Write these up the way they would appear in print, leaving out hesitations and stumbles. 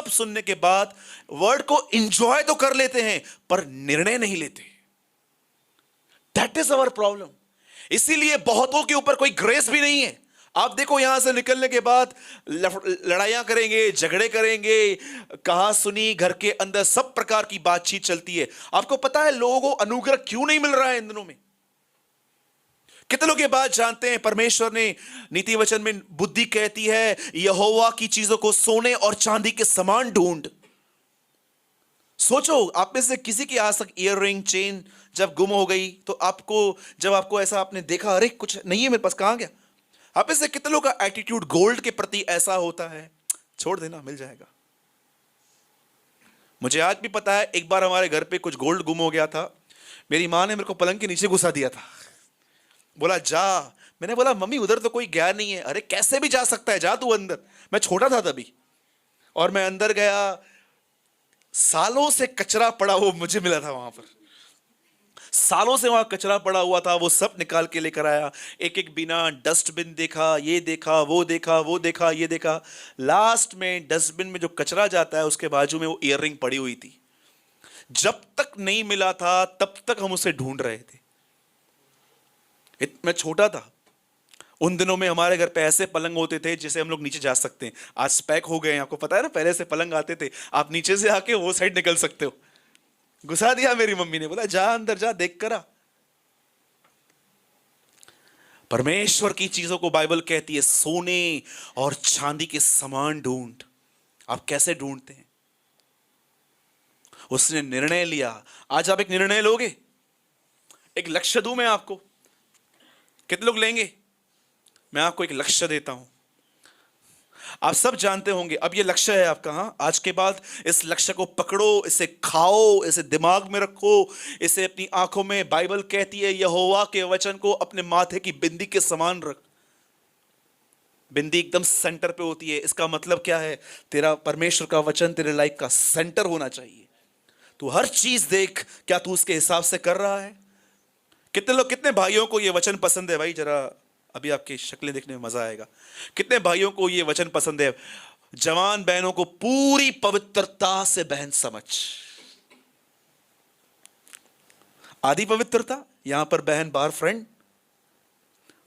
सब सुनने के बाद वर्ड को एंजॉय तो कर लेते हैं पर निर्णय नहीं लेते। That is our problem. इसीलिए बहुतों के ऊपर कोई ग्रेस भी नहीं है। आप देखो यहां से निकलने के बाद लड़ाइयां करेंगे, झगड़े करेंगे, कहा सुनी, घर के अंदर सब प्रकार की बातचीत चलती है। आपको पता है लोगों को अनुग्रह क्यों नहीं मिल रहा है इन दिनों में? कितने लोग ये बात जानते हैं? परमेश्वर ने नीति वचन में बुद्धि कहती है यहोवा की चीजों को सोने और चांदी के समान ढूंढ। सोचो आप में से किसी की आज तक ईयर रिंग, चेन जब गुम हो गई तो जब आपको ऐसा आपने देखा, अरे कुछ नहीं है मेरे पास, कहां गया? आप में से कितने लोगों का एटीट्यूड गोल्ड के प्रति ऐसा होता है, छोड़ देना मिल जाएगा। मुझे आज भी पता है एक बार हमारे घर पे कुछ गोल्ड गुम हो गया था। मेरी मां ने मेरे को पलंग के नीचे घुसा दिया था, बोला जा। मैंने बोला मम्मी उधर तो कोई गया नहीं है। अरे कैसे भी जा सकता है, जा तू अंदर। मैं छोटा था तभी और मैं अंदर गया, सालों से कचरा पड़ा वो मुझे मिला था वहां पर। सालों से वहां कचरा पड़ा हुआ था, वो सब निकाल के लेकर आया। एक एक बिना डस्टबिन देखा, ये देखा, वो देखा, वो देखा, ये देखा। लास्ट में डस्टबिन में जो कचरा जाता है उसके बाजू में वो ईयररिंग पड़ी हुई थी। जब तक नहीं मिला था तब तक हम उसे ढूंढ रहे थे। मैं छोटा था। उन दिनों में हमारे घर पे ऐसे पलंग होते थे जिसे हम लोग नीचे जा सकते हैं। आज स्पैक हो गए हैं, आपको पता है ना। पहले से पलंग आते थे, आप नीचे से आके वो साइड निकल सकते हो। घुसा दिया मेरी मम्मी ने, बोला जा अंदर जा, देख कर आ। परमेश्वर की चीजों को बाइबल कहती है सोने और चांदी के समान ढूंढ। आप कैसे ढूंढते हैं? उसने निर्णय लिया। आज आप एक निर्णय लोगे? एक लक्ष्य दूं मैं आपको, कितने लोग लेंगे? मैं आपको एक लक्ष्य देता हूं। आप सब जानते होंगे अब ये लक्ष्य है आपका। हाँ, आज के बाद इस लक्ष्य को पकड़ो, इसे खाओ, इसे दिमाग में रखो, इसे अपनी आंखों में। बाइबल कहती है यहोवा के वचन को अपने माथे की बिंदी के समान रख। बिंदी एकदम सेंटर पे होती है। इसका मतलब क्या है? तेरा परमेश्वर का वचन तेरे लाइफ का सेंटर होना चाहिए। तू हर चीज देख, क्या तू उसके हिसाब से कर रहा है? कितने भाइयों को ये वचन पसंद है? भाई जरा अभी आपकी शक्लें देखने में मजा आएगा। कितने भाइयों को ये वचन पसंद है? जवान बहनों को पूरी पवित्रता से बहन समझ। आधी पवित्रता, यहां पर बहन बाहर फ्रेंड।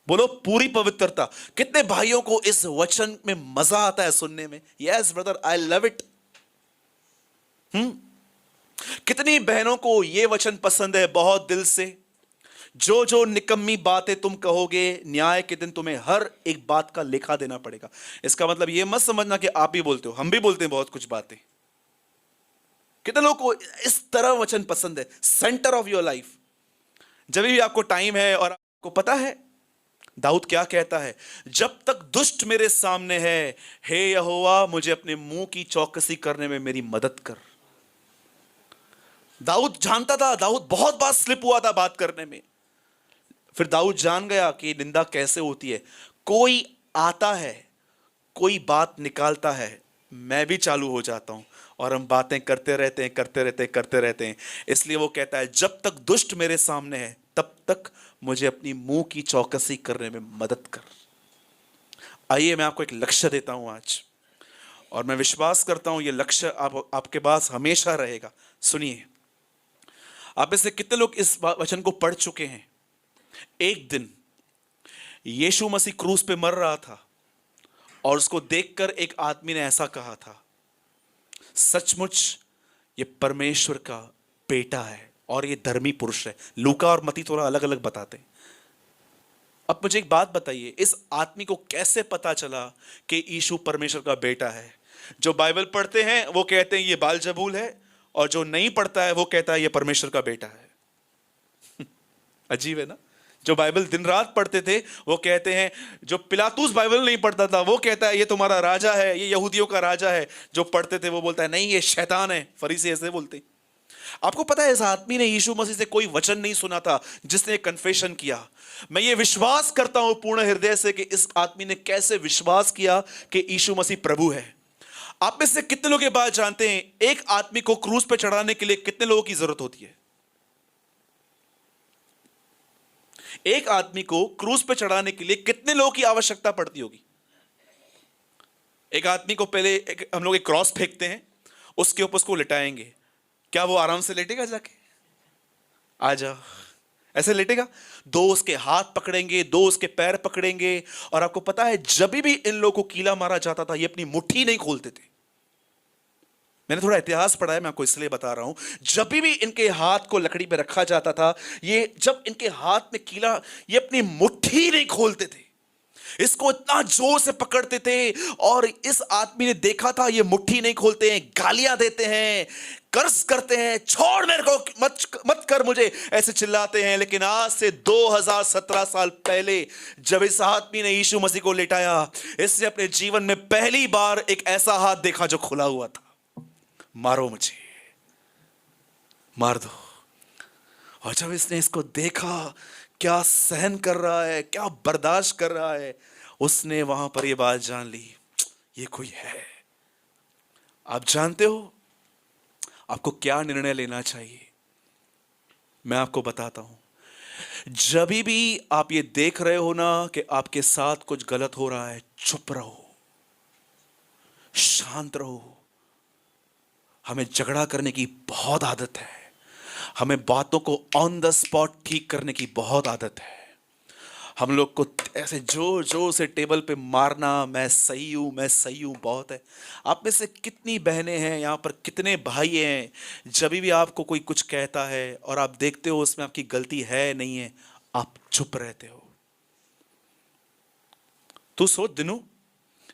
बोलो पूरी पवित्रता। कितने भाइयों को इस वचन में मजा आता है सुनने में? Yes brother, I love it. कितनी बहनों को यह वचन पसंद है बहुत दिल से? जो जो निकम्मी बातें तुम कहोगे, न्याय के दिन तुम्हें हर एक बात का लेखा देना पड़ेगा। इसका मतलब यह मत समझना कि आप ही बोलते हो, हम भी बोलते हैं बहुत कुछ बातें। कितने लोगों को इस तरह वचन पसंद है? Centre of your life. जब भी आपको टाइम है और आपको पता है दाऊद क्या कहता है, जब तक दुष्ट मेरे सामने है, हे यहोवा मुझे अपने मुंह की चौकसी करने में मेरी मदद कर। दाऊद जानता था, दाऊद बहुत बार स्लिप हुआ था बात करने में। फिर दाऊद जान गया कि निंदा कैसे होती है। कोई आता है, कोई बात निकालता है, मैं भी चालू हो जाता हूं और हम बातें करते रहते हैं। इसलिए वो कहता है जब तक दुष्ट मेरे सामने है तब तक मुझे अपनी मुंह की चौकसी करने में मदद कर। आइए मैं आपको एक लक्ष्य देता हूं आज, और मैं विश्वास करता हूं ये लक्ष्य आपके पास हमेशा रहेगा। सुनिए, आप में से कितने लोग इस वचन को पढ़ चुके हैं? एक दिन यीशु मसीह क्रूस पे मर रहा था और उसको देखकर एक आदमी ने ऐसा कहा था, सचमुच ये परमेश्वर का बेटा है और ये धर्मी पुरुष है। लूका और मती थोड़ा अलग अलग बताते हैं। अब मुझे एक बात बताइए, इस आदमी को कैसे पता चला कि यीशु परमेश्वर का बेटा है? जो बाइबल पढ़ते हैं वो कहते हैं ये बालजबूल है, और जो नहीं पढ़ता है वो कहता है ये परमेश्वर का बेटा है। अजीब है ना? जो बाइबल दिन रात पढ़ते थे वो कहते हैं, जो पिलातूस बाइबल नहीं पढ़ता था वो कहता है ये तुम्हारा राजा है, ये यहूदियों का राजा है। जो पढ़ते थे वो बोलता है नहीं ये शैतान है। फरीसी ऐसे बोलते। आपको पता है इस आदमी ने यीशु मसीह से कोई वचन नहीं सुना था जिसने कन्फेशन किया। मैं ये विश्वास करता हूं पूर्ण हृदय से कि इस आदमी ने कैसे विश्वास किया कि यीशु मसीह प्रभु है। आप में से कितने लोग ये बात जानते हैं, एक आदमी को क्रूस पे चढ़ाने के लिए कितने लोगों की जरूरत होती है? एक आदमी को क्रूस पे चढ़ाने के लिए कितने लोगों की आवश्यकता पड़ती होगी? एक आदमी को पहले हम लोग एक क्रॉस फेंकते हैं, उसके ऊपर उसको लिटाएंगे। क्या वो आराम से लेटेगा जाके? आ जा, ऐसे लेटेगा? दो उसके हाथ पकड़ेंगे, दो उसके पैर पकड़ेंगे। और आपको पता है जब भी इन लोगों को कीला मारा जाता था, ये अपनी मुट्ठी नहीं खोलते थे। मैंने थोड़ा इतिहास पढ़ा है, मैं आपको इसलिए बता रहा हूं। जब भी इनके हाथ को लकड़ी पे रखा जाता था, ये जब इनके हाथ में कीला, ये अपनी मुट्ठी नहीं खोलते थे, इसको इतना जोर से पकड़ते थे। और इस आदमी ने देखा था ये मुट्ठी नहीं खोलते हैं, गालियां देते हैं, कर्ज करते हैं, छोड़ मेरे को, मत मत कर मुझे, ऐसे चिल्लाते हैं। लेकिन आज से 2017 साल पहले जब इस आदमी ने यीशु मसीह को लेटाया, इसने अपने जीवन में पहली बार एक ऐसा हाथ देखा जो खुला हुआ था। मारो मुझे, मार दो। और जब इसने इसको देखा क्या सहन कर रहा है, क्या बर्दाश्त कर रहा है, उसने वहां पर यह बात जान ली, ये कोई है। आप जानते हो आपको क्या निर्णय लेना चाहिए? मैं आपको बताता हूं। जब भी आप ये देख रहे हो ना कि आपके साथ कुछ गलत हो रहा है, चुप रहो, शांत रहो। हमें झगड़ा करने की बहुत आदत है, हमें बातों को ऑन द स्पॉट ठीक करने की बहुत आदत है। हम लोग को ऐसे जोर जोर से टेबल पे मारना, मैं सही हूं, मैं सही हूं, बहुत है। आप में से कितनी बहनें हैं यहाँ पर, कितने भाई हैं, जब भी आपको कोई कुछ कहता है और आप देखते हो उसमें आपकी गलती है नहीं है, आप चुप रहते हो? तू सोच दिनों,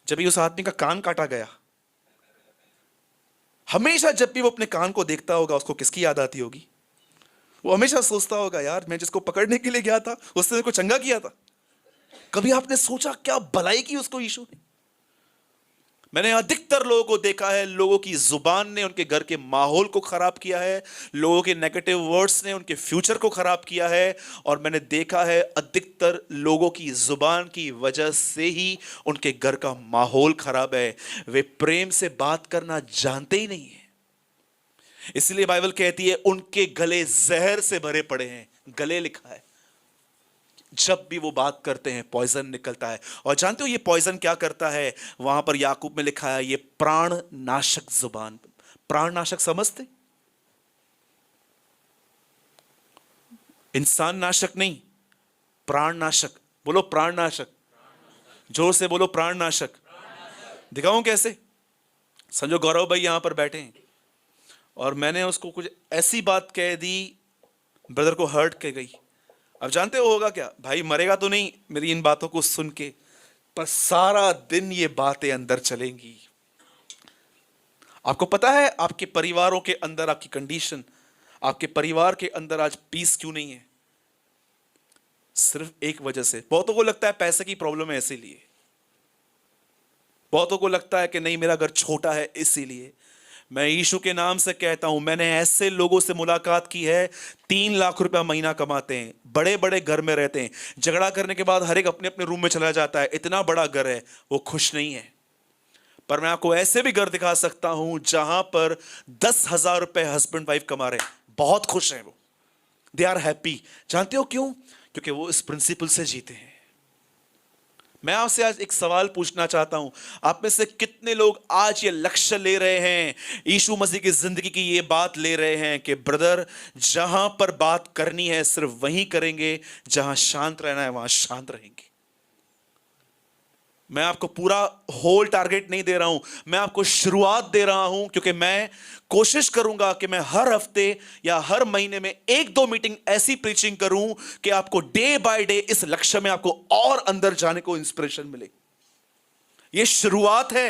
जब भी उस आदमी का कान काटा गया, हमेशा जब भी वो अपने कान को देखता होगा, उसको किसकी याद आती होगी? वो हमेशा सोचता होगा, यार मैं जिसको पकड़ने के लिए गया था उसने मेरे को चंगा किया था। कभी आपने सोचा क्या भलाई की उसको यीशु ने? मैंने अधिकतर लोगों को देखा है, लोगों की जुबान ने उनके घर के माहौल को खराब किया है, लोगों के नेगेटिव वर्ड्स ने उनके फ्यूचर को खराब किया है। और मैंने देखा है अधिकतर लोगों की जुबान की वजह से ही उनके घर का माहौल खराब है। वे प्रेम से बात करना जानते ही नहीं है। इसलिए बाइबल कहती है उनके गले जहर से भरे पड़े हैं। गले लिखा है, जब भी वो बात करते हैं पॉइजन निकलता है। और जानते हो ये पॉइजन क्या करता है? वहां पर याकूब में लिखा है, ये प्राण नाशक जुबान। प्राण नाशक समझते? इंसान नाशक नहीं, प्राण नाशक। बोलो प्राण नाशक, जोर से बोलो प्राण नाशक। दिखाऊं कैसे? समझो गौरव भाई यहां पर बैठे हैं और मैंने उसको कुछ ऐसी बात कह दी, ब्रदर को हर्ट कर गई। अब जानते हो होगा क्या? भाई मरेगा तो नहीं मेरी इन बातों को सुन के, पर सारा दिन ये बातें अंदर चलेंगी। आपको पता है आपके परिवारों के अंदर आपकी कंडीशन, आपके परिवार के अंदर आज पीस क्यों नहीं है? सिर्फ एक वजह से। बहुतों को लगता है पैसे की प्रॉब्लम है इसीलिए, बहुतों को लगता है कि नहीं मेरा घर छोटा है इसीलिए। मैं यीशु के नाम से कहता हूं, मैंने ऐसे लोगों से मुलाकात की है 3 लाख रुपया महीना कमाते हैं, बड़े बड़े घर में रहते हैं, झगड़ा करने के बाद हर एक अपने अपने रूम में चला जाता है, इतना बड़ा घर है, वो खुश नहीं है। पर मैं आपको ऐसे भी घर दिखा सकता हूं जहां पर 10,000 रुपए हस्बैंड वाइफ कमा रहे हैं, बहुत खुश हैं वो, दे आर हैप्पी। जानते हो क्यों? क्योंकि वो इस प्रिंसिपल से जीते हैं। मैं आपसे आज एक सवाल पूछना चाहता हूं, आप में से कितने लोग आज ये लक्ष्य ले रहे हैं, यीशु मसीह की जिंदगी की ये बात ले रहे हैं कि ब्रदर जहां पर बात करनी है सिर्फ वहीं करेंगे, जहां शांत रहना है वहां शांत रहेंगे? मैं आपको पूरा होल टारगेट नहीं दे रहा हूं, मैं आपको शुरुआत दे रहा हूं, क्योंकि मैं कोशिश करूंगा कि मैं हर हफ्ते या हर महीने में 1-2 मीटिंग ऐसी प्रीचिंग करूं कि आपको डे बाय डे इस लक्ष्य में आपको और अंदर जाने को इंस्पिरेशन मिले। यह शुरुआत है।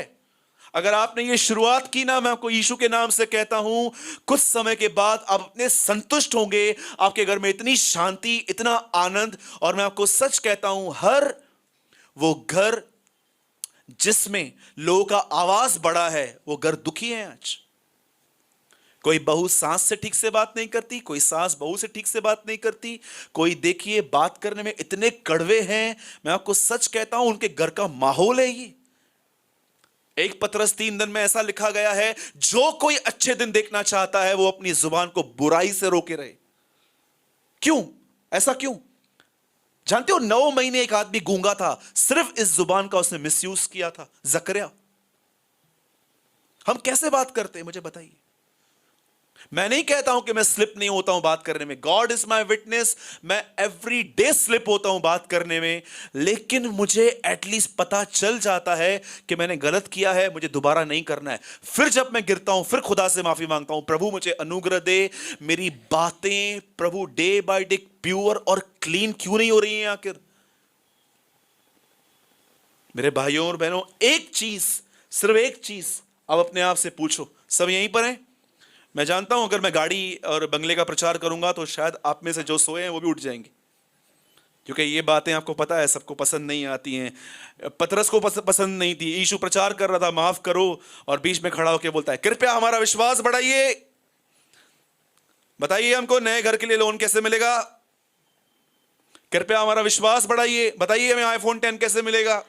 अगर आपने ये शुरुआत की ना, मैं आपको यीशु के नाम से कहता हूं, कुछ समय के बाद आप अपने संतुष्ट होंगे, आपके घर में इतनी शांति, इतना आनंद। और मैं आपको सच कहता हूं, हर वो घर जिसमें लोगों का आवाज बड़ा है वो घर दुखी है आज। कोई बहू सास से ठीक से बात नहीं करती, कोई सास बहू से ठीक से बात नहीं करती, कोई देखिए बात करने में इतने कड़वे हैं। मैं आपको सच कहता हूं, उनके घर का माहौल है ये। 1 पतरस 3 में ऐसा लिखा गया है, जो कोई अच्छे दिन देखना चाहता है वो अपनी जुबान को बुराई से रोके रहे। क्यों? ऐसा क्यों? जानते हो 9 महीने एक आदमी गूंगा था, सिर्फ इस जुबान का उसने मिसयूज किया था, जकरिया। हम कैसे बात करते हैं मुझे बताइए। मैं नहीं कहता हूं कि मैं स्लिप नहीं होता हूं बात करने में, गॉड इज माई विटनेस, मैं एवरी डे स्लिप होता हूं बात करने में, लेकिन मुझे एटलीस्ट पता चल जाता है कि मैंने गलत किया है, मुझे दोबारा नहीं करना है। फिर जब मैं गिरता हूं फिर खुदा से माफी मांगता हूं, प्रभु मुझे अनुग्रह दे, मेरी बातें प्रभु डे बाय डे प्योर और क्लीन क्यों नहीं हो रही हैं आखिर। मेरे भाइयों और बहनों, एक चीज, सिर्फ एक चीज अब अपने आप से पूछो। सब यहीं पर हैं, मैं जानता हूं अगर मैं गाड़ी और बंगले का प्रचार करूंगा तो शायद आप में से जो सोए हैं वो भी उठ जाएंगे, क्योंकि ये बातें आपको पता है सबको पसंद नहीं आती हैं। पतरस को पसंद नहीं थी, यीशु प्रचार कर रहा था माफ करो, और बीच में खड़ा होकर बोलता है कृपया हमारा विश्वास बढ़ाइए, बताइए हमको नए घर के लिए लोन कैसे मिलेगा, कृपया हमारा विश्वास बढ़ाइए, बताइए हमें आईफोन 10 कैसे मिलेगा,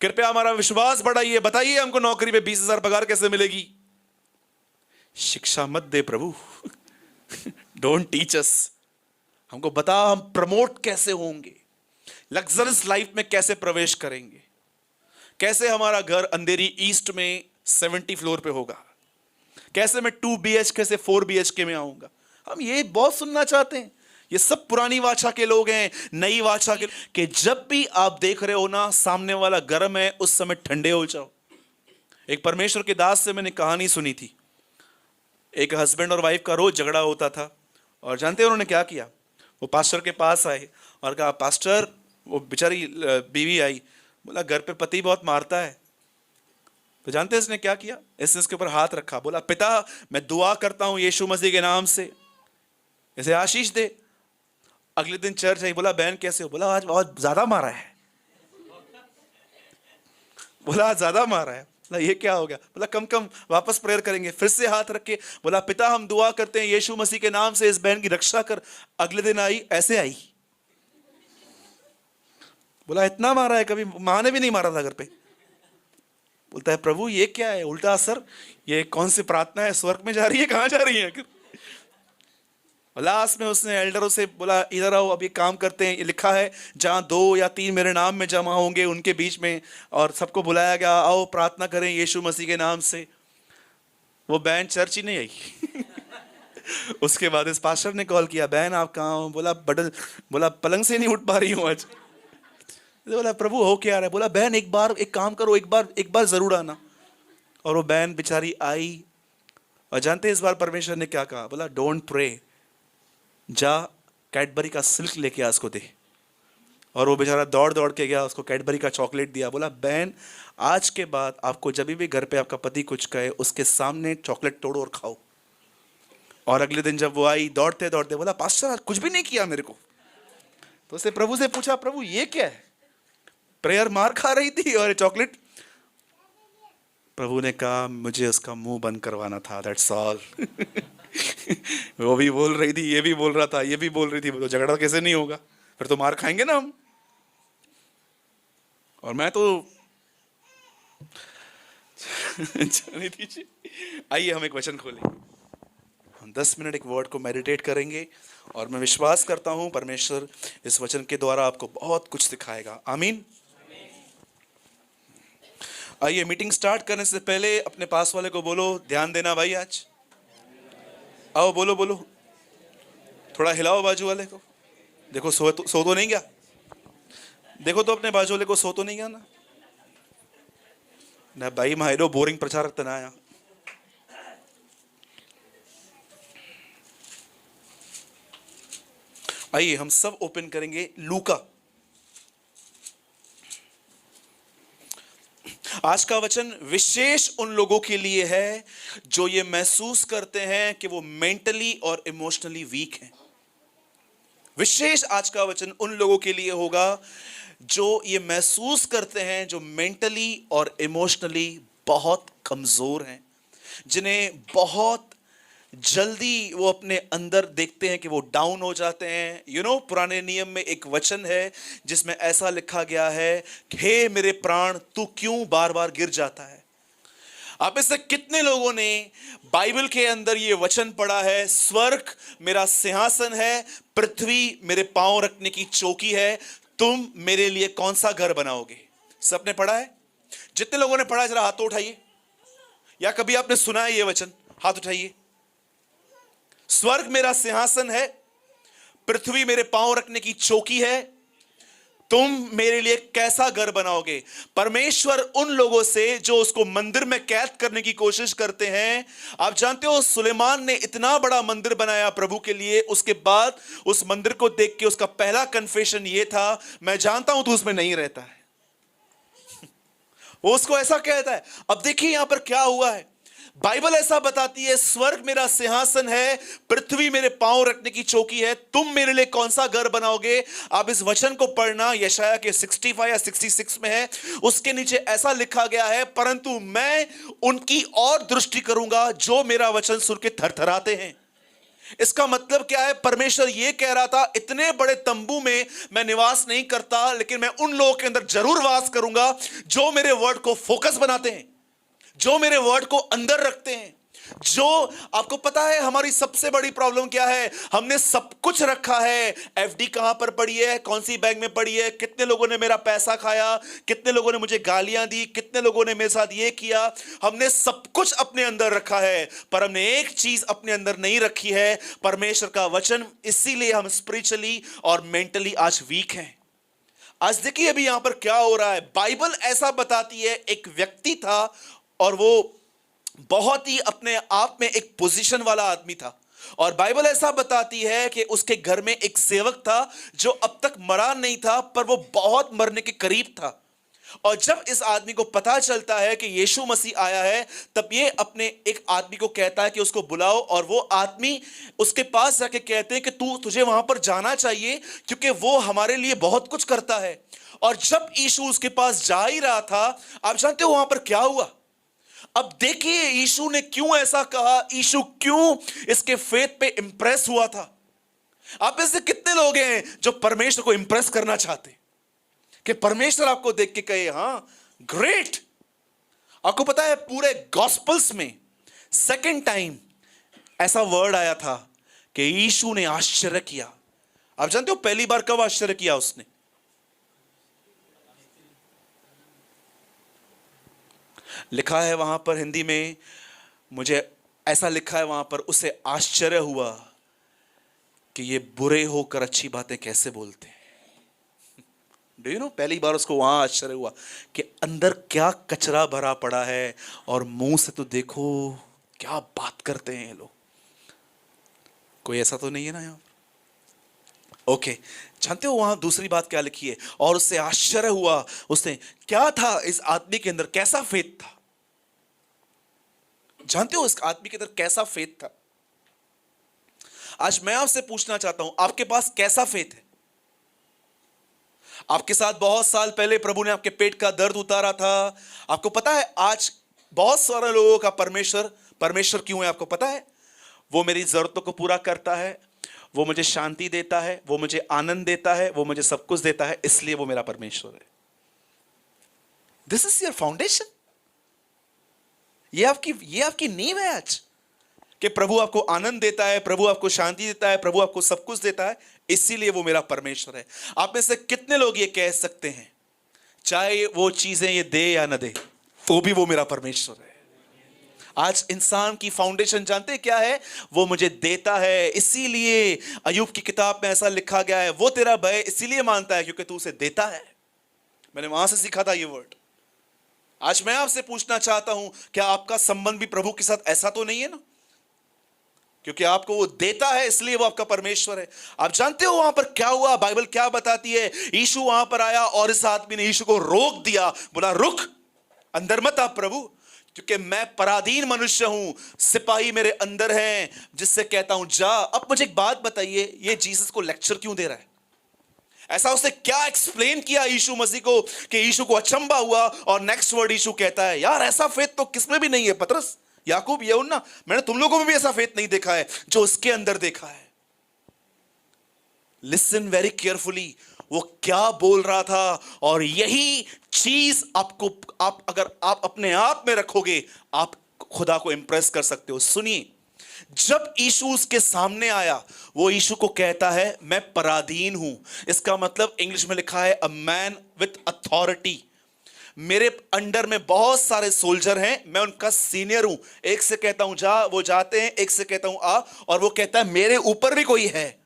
कृपया हमारा विश्वास बढ़ाइए, बताइए हमको नौकरी पे 20,000 पगार कैसे मिलेगी। शिक्षा मत दे प्रभु, डोंट टीच अस, हमको बता हम प्रमोट कैसे होंगे, लग्जरियस लाइफ में कैसे प्रवेश करेंगे, कैसे हमारा घर अंधेरी ईस्ट में 70 फ्लोर पे होगा, कैसे मैं 2 BHK से 4 BHK में आऊंगा। हम ये बहुत सुनना चाहते हैं। ये सब पुरानी वाचा के लोग हैं, नई वाचा के कि जब भी आप देख रहे हो ना सामने वाला गर्म है, उस समय ठंडे हो जाओ। एक परमेश्वर के दास से मैंने कहानी सुनी थी, एक हस्बैंड और वाइफ का रोज झगड़ा होता था, और जानते हैं उन्होंने क्या किया, वो पास्टर के पास आए और कहा पास्टर, वो बेचारी बीवी आई, बोला घर पे पति बहुत मारता है। तो जानते हैं इसने क्या किया, इसने इसके ऊपर हाथ रखा, बोला पिता मैं दुआ करता हूं यीशु मसीह के नाम से इसे आशीष दे। अगले दिन चर्च आई, बोला बहन कैसे हो, बोला आज बहुत ज्यादा मारा है, बोला आज ज्यादा मारा है, बोला ये क्या हो गया, बोला कम कम वापस प्रेयर करेंगे। फिर से हाथ रख के बोला पिता हम दुआ करते हैं यीशु मसीह के नाम से इस बहन की रक्षा कर। अगले दिन आई, ऐसे आई, बोला इतना मारा है, कभी मां ने भी नहीं मारा था घर पे। बोलता है प्रभु ये क्या है, उल्टा असर, ये कौन सी प्रार्थना है, स्वर्ग में जा रही है, कहां जा रही है। लास्ट में उसने एल्डरों से बोला इधर आओ, अब ये काम करते हैं, ये लिखा है जहां 2 या 3 मेरे नाम में जमा होंगे उनके बीच में, और सबको बुलाया गया, आओ प्रार्थना करें यीशु मसीह के नाम से। वो बहन चर्च ही नहीं आई। उसके बाद इस पास्टर ने कॉल किया, बहन आप कहाँ हो, बोला पलंग से नहीं उठ पा रही हूँ आज। बोला प्रभु हो क्या रहा है, बोला बहन एक काम करो, एक बार जरूर आना। और वो बहन बेचारी आई, और जानते हैं इस बार परमेश्वर ने क्या कहा, बोला डोंट प्रे, जा कैडबरी का सिल्क लेके आ उसको दे। और वो बेचारा दौड़ दौड़ के गया, उसको कैडबरी का चॉकलेट दिया, बोला बहन आज के बाद आपको जब भी घर पे आपका पति कुछ कहे उसके सामने चॉकलेट तोड़ो और खाओ। और अगले दिन जब वो आई दौड़ते दौड़ते, बोला पास्टर आज कुछ भी नहीं किया मेरे को। तो उसने प्रभु से पूछा प्रभु ये क्या है, प्रेयर मार खा रही थी और चॉकलेट। प्रभु ने कहा मुझे उसका मुंह बंद करवाना था, दैट्स ऑल। वो भी बोल रही थी, ये भी बोल रहा था, ये भी बोल रही थी, तो झगड़ा कैसे नहीं होगा, फिर तो मार खाएंगे ना हम। और मैं तो जाने दीजिए, आइए हम एक वचन खोलें, हम 10 मिनट एक वर्ड को मेडिटेट करेंगे, और मैं विश्वास करता हूं परमेश्वर इस वचन के द्वारा आपको बहुत कुछ सिखाएगा। आमीन। आइए मीटिंग स्टार्ट करने से पहले अपने पास वाले को बोलो ध्यान देना भाई आज। आओ बोलो बोलो, थोड़ा हिलाओ बाजू वाले को, देखो सो तो नहीं गया, देखो तो अपने बाजू वाले को सो तो नहीं गया ना भाई, माहिरो बोरिंग प्रचारक तना आया। आइए हम सब ओपन करेंगे लूका। आज का वचन विशेष उन लोगों के लिए है जो ये महसूस करते हैं कि वो मेंटली और इमोशनली वीक हैं। विशेष आज का वचन उन लोगों के लिए होगा जो ये महसूस करते हैं, जो मेंटली और इमोशनली बहुत कमजोर हैं, जिन्हें बहुत जल्दी वो अपने अंदर देखते हैं कि वो डाउन हो जाते हैं। पुराने नियम में एक वचन है जिसमें ऐसा लिखा गया है, हे मेरे प्राण तू क्यों बार बार गिर जाता है। आप में से कितने लोगों ने बाइबल के अंदर ये वचन पढ़ा है, स्वर्ग मेरा सिंहासन है, पृथ्वी मेरे पांव रखने की चौकी है, तुम मेरे लिए कौन सा घर बनाओगे। सबने पढ़ा है? जितने लोगों ने पढ़ा जरा हाथ तो उठाइए। या कभी आपने सुना है ये वचन? हाथ उठाइए। स्वर्ग मेरा सिंहासन है, पृथ्वी मेरे पांव रखने की चौकी है, तुम मेरे लिए कैसा घर बनाओगे? परमेश्वर उन लोगों से जो उसको मंदिर में कैद करने की कोशिश करते हैं। आप जानते हो सुलेमान ने इतना बड़ा मंदिर बनाया प्रभु के लिए, उसके बाद उस मंदिर को देख के उसका पहला कन्फेशन ये था, मैं जानता हूं तू उसमें नहीं रहता है। वो उसको ऐसा कहता है। अब देखिए यहां पर क्या हुआ है। बाइबल ऐसा बताती है, स्वर्ग मेरा सिंहासन है, पृथ्वी मेरे पांव रखने की चौकी है, तुम मेरे लिए कौन सा घर बनाओगे? आप इस वचन को पढ़ना, यशाया के 65 या 66 में है। उसके नीचे ऐसा लिखा गया है, परंतु मैं उनकी और दृष्टि करूंगा जो मेरा वचन सुन के थरथराते हैं। इसका मतलब क्या है? परमेश्वर यह कह रहा था, इतने बड़े तंबू में मैं निवास नहीं करता, लेकिन मैं उन लोगों के अंदर जरूर वास करूंगा जो मेरे वर्ड को फोकस बनाते हैं, जो मेरे वर्ड को अंदर रखते हैं। जो आपको पता है हमारी सबसे बड़ी प्रॉब्लम क्या है? हमने सब कुछ रखा है। एफडी कहां पर पड़ी है, कौन सी बैंक में पड़ी है, कितने लोगों ने मेरा पैसा खाया, कितने लोगों ने मुझे गालियां दी, कितने लोगों ने मेरे साथ ये किया। हमने सब कुछ अपने अंदर रखा है, पर हमने एक चीज अपने अंदर नहीं रखी है, परमेश्वर का वचन। इसीलिए हम स्पिरिचुअली और मेंटली आज वीक हैं। आज देखिए अभी यहां पर क्या हो रहा है। बाइबल ऐसा बताती है, एक व्यक्ति था और वो बहुत ही अपने आप में एक पोजीशन वाला आदमी था, और बाइबल ऐसा बताती है कि उसके घर में एक सेवक था जो अब तक मरा नहीं था, पर वो बहुत मरने के करीब था। और जब इस आदमी को पता चलता है कि यीशु मसीह आया है, तब ये अपने एक आदमी को कहता है कि उसको बुलाओ, और वो आदमी उसके पास जाके कहते हैं कि तुझे वहां पर जाना चाहिए, क्योंकि वो हमारे लिए बहुत कुछ करता है। और जब यीशु उसके पास जा ही रहा था, आप जानते हो वहां पर क्या हुआ? अब देखिए यीशु ने क्यों ऐसा कहा, यीशु क्यों इसके फेथ पे इंप्रेस हुआ था। आप ऐसे कितने लोग हैं जो परमेश्वर को इंप्रेस करना चाहते कि परमेश्वर आपको देख के कहे हां ग्रेट। आपको पता है पूरे गॉस्पल्स में सेकंड टाइम ऐसा वर्ड आया था कि यीशु ने आश्चर्य किया। आप जानते हो पहली बार कब आश्चर्य किया उसने? लिखा है वहां पर हिंदी में, मुझे ऐसा लिखा है वहां पर, उसे आश्चर्य हुआ कि ये बुरे होकर अच्छी बातें कैसे बोलते हैं। डू यू नो, पहली बार उसको वहां आश्चर्य हुआ कि अंदर क्या कचरा भरा पड़ा है, और मुंह से तो देखो क्या बात करते हैं ये लोग। कोई ऐसा तो नहीं है ना यहां? ओके, जानते हो वहां दूसरी बात क्या लिखी है? और उससे आश्चर्य हुआ। उसने क्या था इस आदमी के अंदर, कैसा फेथ था? जानते हो इस आदमी के अंदर कैसा फेथ था? आज मैं आपसे पूछना चाहता हूं, आपके पास कैसा फेथ है? आपके साथ बहुत साल पहले प्रभु ने आपके पेट का दर्द उतारा था। आपको पता है आज बहुत सारे लोगों का परमेश्वर क्यों है? आपको पता है? वो मेरी जरूरतों को पूरा करता है, वो मुझे शांति देता है, वो मुझे आनंद देता है, वो मुझे सब कुछ देता है, इसलिए वो मेरा परमेश्वर है। This is your foundation. ये आपकी नींव है आज, कि प्रभु आपको आनंद देता है, प्रभु आपको शांति देता है, प्रभु आपको सब कुछ देता है, इसीलिए वो मेरा परमेश्वर है। आप में से कितने लोग ये कह सकते हैं, चाहे वो चीजें ये दे या न दे, तो भी वो मेरा परमेश्वर है? आज इंसान की फाउंडेशन जानते हैं क्या है? वो मुझे देता है, इसीलिए अय्यूब की किताब में ऐसा लिखा गया है, वो तेरा भय इसीलिए मानता है क्योंकि तू उसे देता है। मैंने वहां से सीखा था ये वर्ड। आज मैं आपसे पूछना चाहता हूं, क्या आपका संबंध भी प्रभु के साथ ऐसा तो नहीं है ना? क्योंकि आपको वो देता है इसलिए वो आपका परमेश्वर है। आप जानते हो वहां पर क्या हुआ? बाइबल क्या बताती है? यीशु वहां पर आया और इस आदमी ने यीशु को रोक दिया, बोला रुक, अंदर मत आ प्रभु, क्योंकि मैं पराधीन मनुष्य हूं, सिपाही मेरे अंदर हैं, जिससे कहता हूं जा। अब मुझे एक बात बताइए, ये जीसस को लेक्चर क्यों दे रहा है? ऐसा उसने क्या एक्सप्लेन किया यीशु मसीह को कि यीशु को अचंबा हुआ? और नेक्स्ट वर्ड यीशु कहता है, यार ऐसा फेथ तो किसमें भी नहीं है। पतरस, याकूब, यूहन्ना, मैंने तुम लोगों में भी ऐसा फेथ नहीं देखा है जो उसके अंदर देखा है। लिसन वेरी केयरफुली, वो क्या बोल रहा था, और यही चीज अगर आप अपने आप में रखोगे, आप खुदा को इंप्रेस कर सकते हो। सुनिए, जब यीशु उसके सामने आया, वो यीशु को कहता है मैं पराधीन हूं। इसका मतलब इंग्लिश में लिखा है अ मैन विथ अथॉरिटी। मेरे अंडर में बहुत सारे सोल्जर हैं, मैं उनका सीनियर हूं। एक से कहता हूं जा, वो जाते हैं, एक से कहता हूं आ, और वो कहता है मेरे ऊपर भी कोई है।